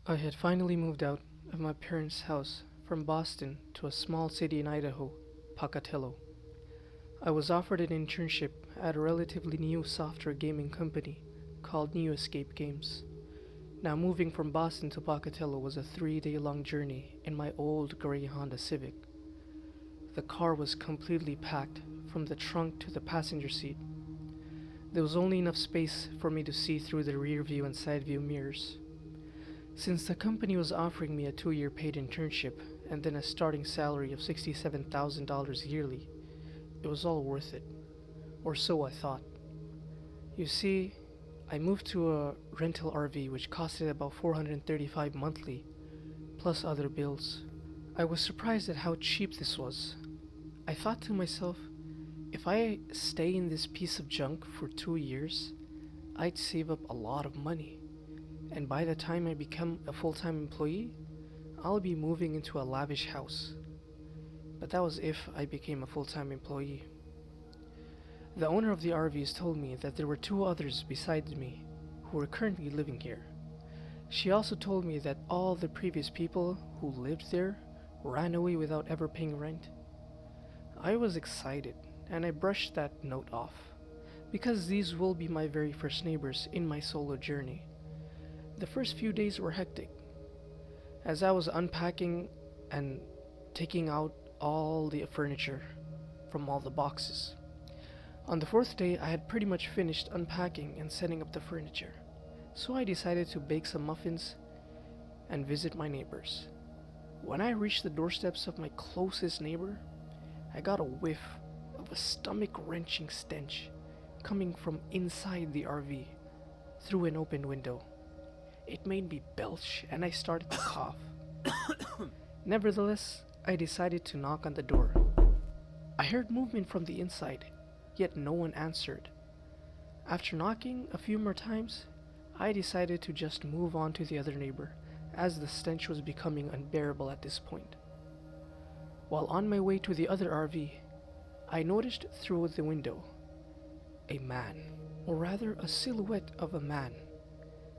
I had finally moved out of my parents' house from Boston to a small city in Idaho, Pocatello. I was offered an internship at a relatively new software gaming company called New Escape Games. Now, moving from Boston to Pocatello was a 3 day long journey in my old gray Honda Civic. The car was completely packed from the trunk to the passenger seat. There was only enough space for me to see through the rear view and side view mirrors. Since the company was offering me a 2 year paid internship and then a starting salary of $67,000 yearly, it was all worth it. Or so I thought. You see, I moved to a rental RV which costed about $435 monthly, plus other bills. I was surprised at how cheap this was. I thought to myself, if I stay in this piece of junk for 2 years, I'd save up a lot of money. And by the time I become a full time employee, I'll be moving into a lavish house. But that was if I became a full time employee. The owner of the RVs told me that there were two others besides me who were currently living here. She also told me that all the previous people who lived there ran away without ever paying rent. I was excited and I brushed that note off because these will be my very first neighbors in my solo journey. The first few days were hectic. As I was unpacking and taking out all the furniture from all the boxes. On the fourth day, I had pretty much finished unpacking and setting up the furniture, so I decided to bake some muffins and visit my neighbors. When I reached the doorsteps of my closest neighbor, I got a whiff of a stomach-wrenching stench coming from inside the RV through an open window. It made me belch and I started to cough. Nevertheless, I decided to knock on the door. I heard movement from the inside, yet no one answered. After knocking a few more times, I decided to just move on to the other neighbor, as the stench was becoming unbearable at this point. While on my way to the other RV, I noticed through the window a man, or rather a silhouette of a man.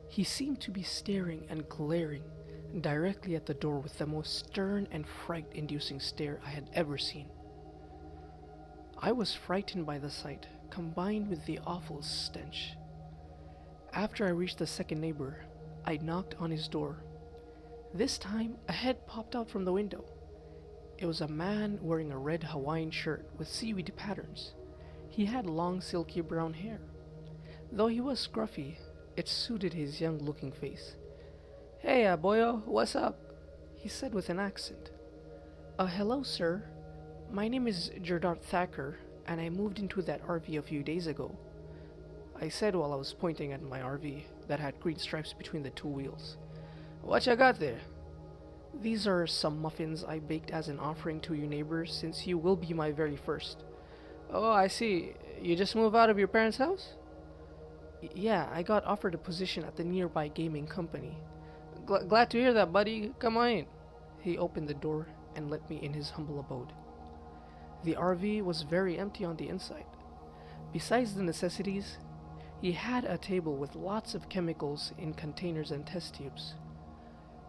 He seemed to be staring and glaring directly at the door with the most stern and fright-inducing stare I had ever seen. I was frightened by the sight, combined with the awful stench. After I reached the second neighbor, I knocked on his door. This time, a head popped out from the window. It was a man wearing a red Hawaiian shirt with seaweed patterns. He had long, silky brown hair. Though he was scruffy, it suited his young-looking face. "Hey, boyo, what's up?" he said with an accent. Hello, sir. My name is Jerdart Thacker, and I moved into that RV a few days ago," I said while I was pointing at my RV that had green stripes between the two wheels. "What you got there?" "These are some muffins I baked as an offering to you neighbors since you will be my very first." "Oh, I see. You just moved out of your parents' house?" "Yeah, I got offered a position at the nearby gaming company." Glad to hear that, buddy. Come on in." He opened the door and let me in his humble abode. The RV was very empty on the inside. Besides the necessities, he had a table with lots of chemicals in containers and test tubes.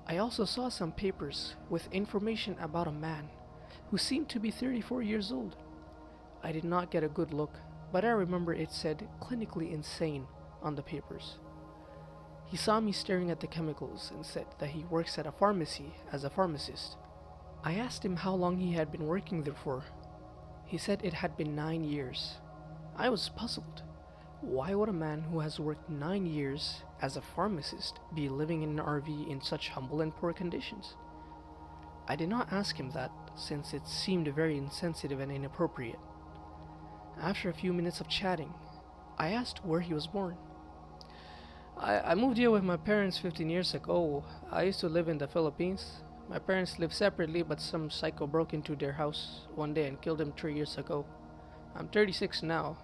I also saw some papers with information about a man who seemed to be 34 years old. I did not get a good look, but I remember it said clinically insane on the papers. He saw me staring at the chemicals and said that he works at a pharmacy as a pharmacist. I asked him how long he had been working there for. He said it had been 9 years. I was puzzled. Why would a man who has worked 9 years as a pharmacist be living in an RV in such humble and poor conditions? I did not ask him that, since it seemed very insensitive and inappropriate. After a few minutes of chatting, I asked where he was born. I moved here with my parents 15 years ago. I used to live in the Philippines. My parents lived separately, but some psycho broke into their house one day and killed them 3 years ago. I'm 36 now.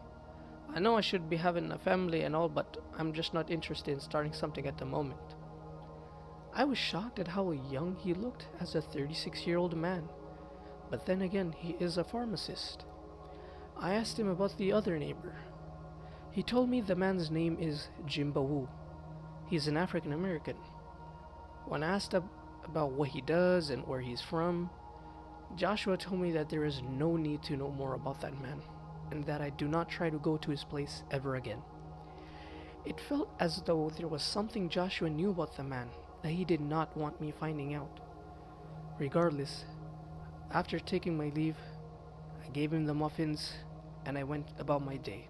I know I should be having a family and all, but I'm just not interested in starting something at the moment." I was shocked at how young he looked as a 36-year-old man. But then again, he is a pharmacist. I asked him about the other neighbor. He told me the man's name is Jimba Woo. He's an African American. When asked about what he does and where he's from, Joshua told me that there is no need to know more about that man, and that I do not try to go to his place ever again. It felt as though there was something Joshua knew about the man that he did not want me finding out. Regardless, after taking my leave, I gave him the muffins and I went about my day.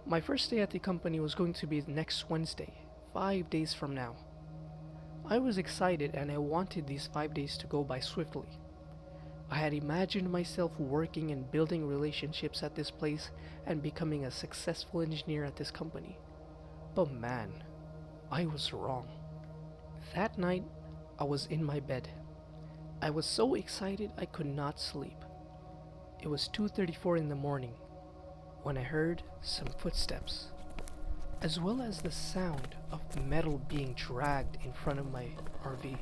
My first day at the company was going to be next Wednesday, 5 days from now. I was excited and I wanted these 5 days to go by swiftly. I had imagined myself working and building relationships at this place and becoming a successful engineer at this company. But man, I was wrong. That night, I was in my bed. I was so excited I could not sleep. It was 2:34 in the morning when I heard some footsteps, as well as the sound of metal being dragged in front of my RV.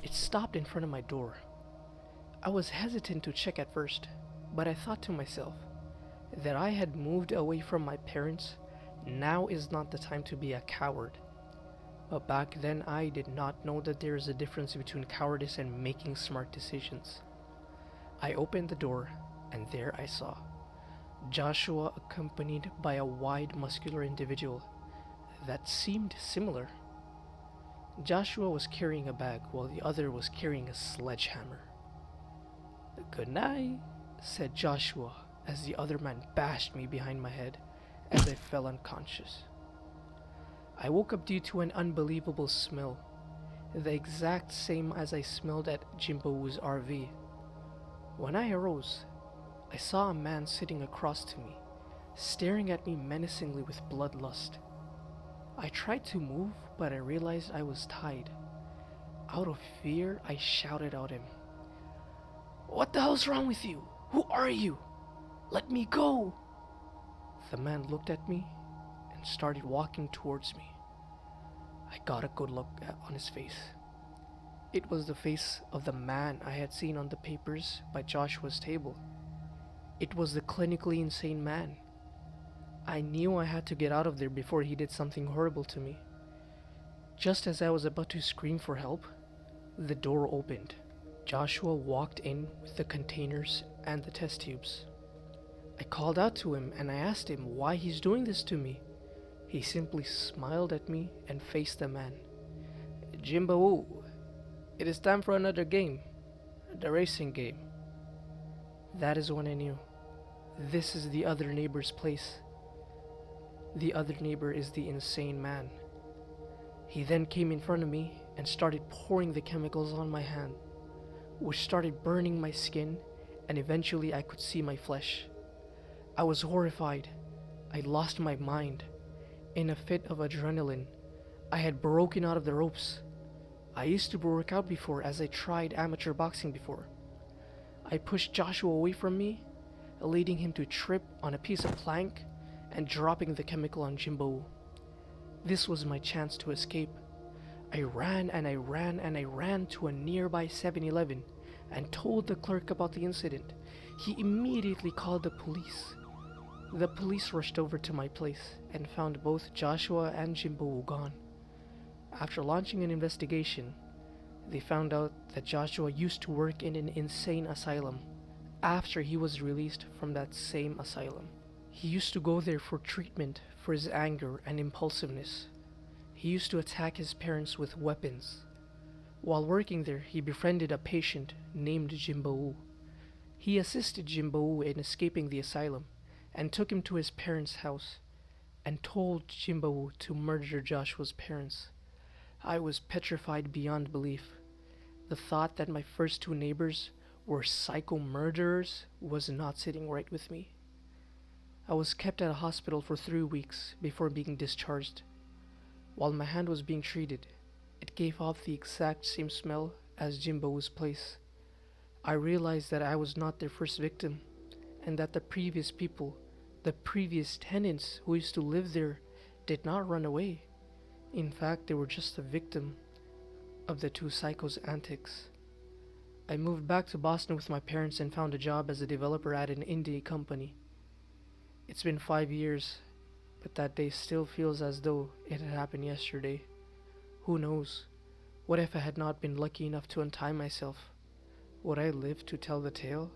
It stopped in front of my door. I was hesitant to check at first, but I thought to myself that I had moved away from my parents. Now is not the time to be a coward. But back then I did not know that there is a difference between cowardice and making smart decisions. I opened the door and there I saw Joshua accompanied by a wide muscular individual that seemed similar. Joshua was carrying a bag while the other was carrying a sledgehammer. "Good night," said Joshua as the other man bashed me behind my head as I fell unconscious. I woke up due to an unbelievable smell, the exact same as I smelled at Jimbou's RV. When I arose, I saw a man sitting across to me, staring at me menacingly with bloodlust. I tried to move, but I realized I was tied. Out of fear, I shouted at him, "What the hell's wrong with you? Who are you? Let me go!" The man looked at me and started walking towards me. I got a good look on his face. It was the face of the man I had seen on the papers by Joshua's table. It was the clinically insane man. I knew I had to get out of there before he did something horrible to me. Just as I was about to scream for help, the door opened. Joshua walked in with the containers and the test tubes. I called out to him and I asked him why he's doing this to me. He simply smiled at me and faced the man. "Jimbou, it is time for another game, the racing game." That is when I knew. This is the other neighbor's place. The other neighbor is the insane man. He then came in front of me and started pouring the chemicals on my hand, which started burning my skin, and eventually I could see my flesh. I was horrified. I lost my mind. In a fit of adrenaline, I had broken out of the ropes. I used to work out before, as I tried amateur boxing before. I pushed Joshua away from me, leading him to trip on a piece of plank and dropping the chemical on Jimbou. This was my chance to escape. I ran and I ran and I ran to a nearby 7-Eleven and told the clerk about the incident. He immediately called the police. The police rushed over to my place and found both Joshua and Jimbou gone. After launching an investigation, they found out that Joshua used to work in an insane asylum after he was released from that same asylum. He used to go there for treatment for his anger and impulsiveness. He used to attack his parents with weapons. While working there, he befriended a patient named Jimbou. He assisted Jimbou in escaping the asylum and took him to his parents' house and told Jimbou to murder Joshua's parents. I was petrified beyond belief. The thought that my first two neighbors were psycho murderers was not sitting right with me. I was kept at a hospital for 3 weeks before being discharged. While my hand was being treated, it gave off the exact same smell as Jimbou's place. I realized that I was not their first victim, and that the previous people, the previous tenants who used to live there, did not run away. In fact, they were just a victim of the two psychos' antics. I moved back to Boston with my parents and found a job as a developer at an indie company. It's been 5 years, but that day still feels as though it had happened yesterday. Who knows? What if I had not been lucky enough to untie myself? Would I live to tell the tale?